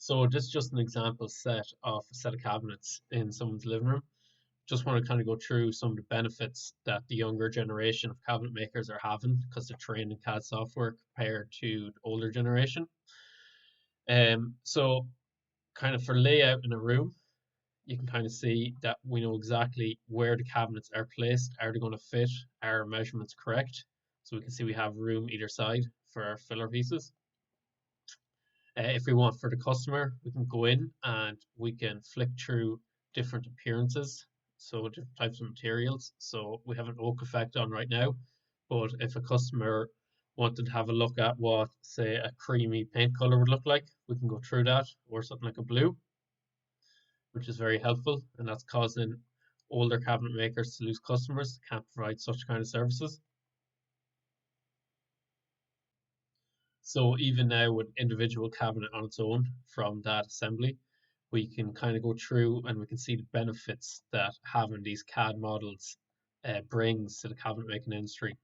So this is just an example set of a set of cabinets in someone's living room. Just want to kind of go through some of the benefits that the younger generation of cabinet makers are having because they're trained in CAD software compared to the older generation. So kind of for layout in a room, you can kind of see that we know exactly where the cabinets are placed. Are they going to fit? Are our measurements correct? So we can see we have room either side for our filler pieces. If we want for the customer, we can go in and we can flick through different appearances, so different types of materials. So we have an oak effect on right now, but if a customer wanted to have a look at what, say, a creamy paint color would look like, we can go through that, or something like a blue, which is very helpful, and that's causing older cabinet makers to lose customers, can't provide such kind of services. So even now with individual cabinet on its own from that assembly, we can kind of go through and we can see the benefits that having these CAD models brings to the cabinet making industry.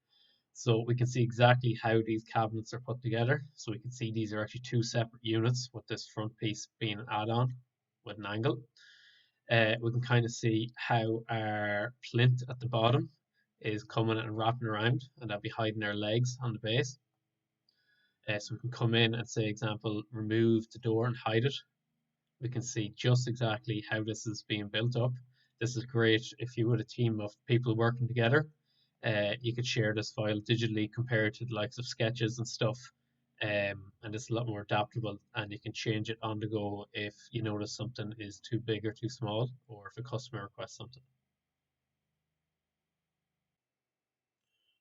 So we can see exactly how these cabinets are put together. So we can see these are actually two separate units with this front piece being an add-on with an angle. We can kind of see how our plinth at the bottom is coming and wrapping around, and that'll be hiding our legs on the base. So we can come in and say, example, remove the door and hide it. We can see just exactly how this is being built up. This is great if you had a team of people working together. You could share this file digitally compared to the likes of sketches and stuff. And it's a lot more adaptable, and you can change it on the go if you notice something is too big or too small, or if a customer requests something.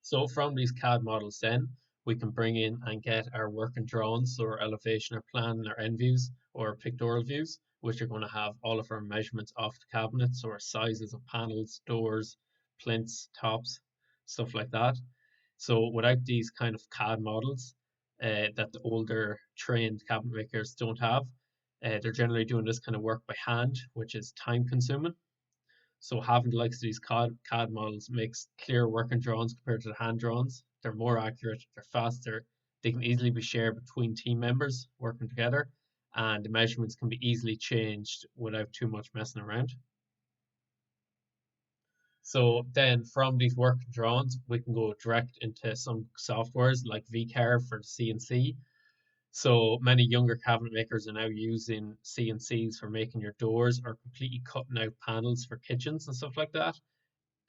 So from these CAD models then, we can bring in and get our working drawings, so our elevation, our plan, our end views, or our pictorial views, which are going to have all of our measurements off the cabinets, or our sizes of panels, doors, plinths, tops, stuff like that. So without these kind of CAD models that the older trained cabinet makers don't have, they're generally doing this kind of work by hand, which is time consuming. So having the likes of these CAD models makes clear working drawings compared to the hand drawings. They're more accurate, they're faster, they can easily be shared between team members working together, and the measurements can be easily changed without too much messing around. So then from these working drawings, we can go direct into some softwares like VCarve for the CNC. So many younger cabinet makers are now using CNCs for making your doors or completely cutting out panels for kitchens and stuff like that.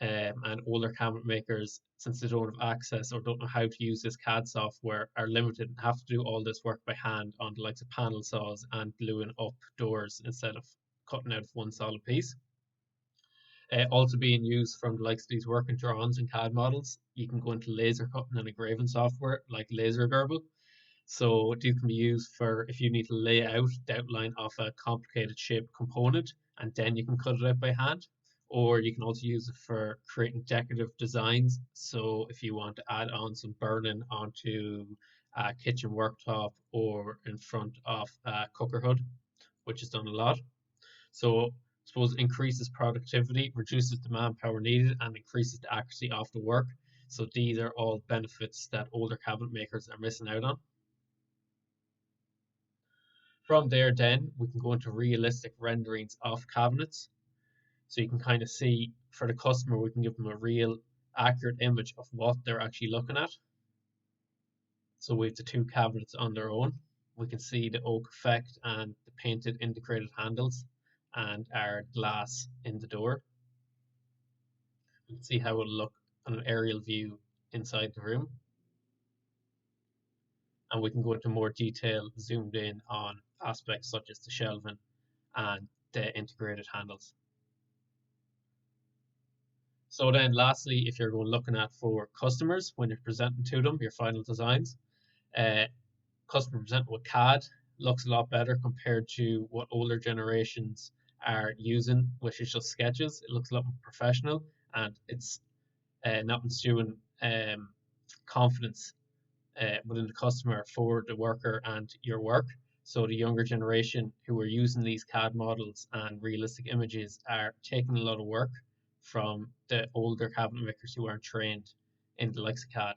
And older cabinet makers, since they don't have access or don't know how to use this CAD software, are limited and have to do all this work by hand on the likes of panel saws and gluing up doors instead of cutting out one solid piece. Also being used from the likes of these working drawings and CAD models, you can go into laser cutting and engraving software like Laser Gerbil. So these can be used for if you need to lay out the outline of a complicated shaped component, and then you can cut it out by hand. Or you can also use it for creating decorative designs. So if you want to add on some burning onto a kitchen worktop or in front of a cooker hood, which is done a lot. So I suppose increases productivity, reduces the manpower needed, and increases the accuracy of the work. So these are all benefits that older cabinet makers are missing out on. From there, then we can go into realistic renderings of cabinets. So you can kind of see for the customer, we can give them a real accurate image of what they're actually looking at. So we have the two cabinets on their own. We can see the oak effect and the painted integrated handles and our glass in the door. We can see how it will look on an aerial view inside the room. And we can go into more detail zoomed in on aspects such as the shelving and the integrated handles. So then lastly, if you're going looking at for customers, when you're presenting to them your final designs, customer presented with CAD looks a lot better compared to what older generations are using, which is just sketches. It looks a lot more professional, and it's not instilling confidence within the customer for the worker and your work. So the younger generation who are using these CAD models and realistic images are taking a lot of work from the older cabinet makers who aren't trained in the likes of CAD.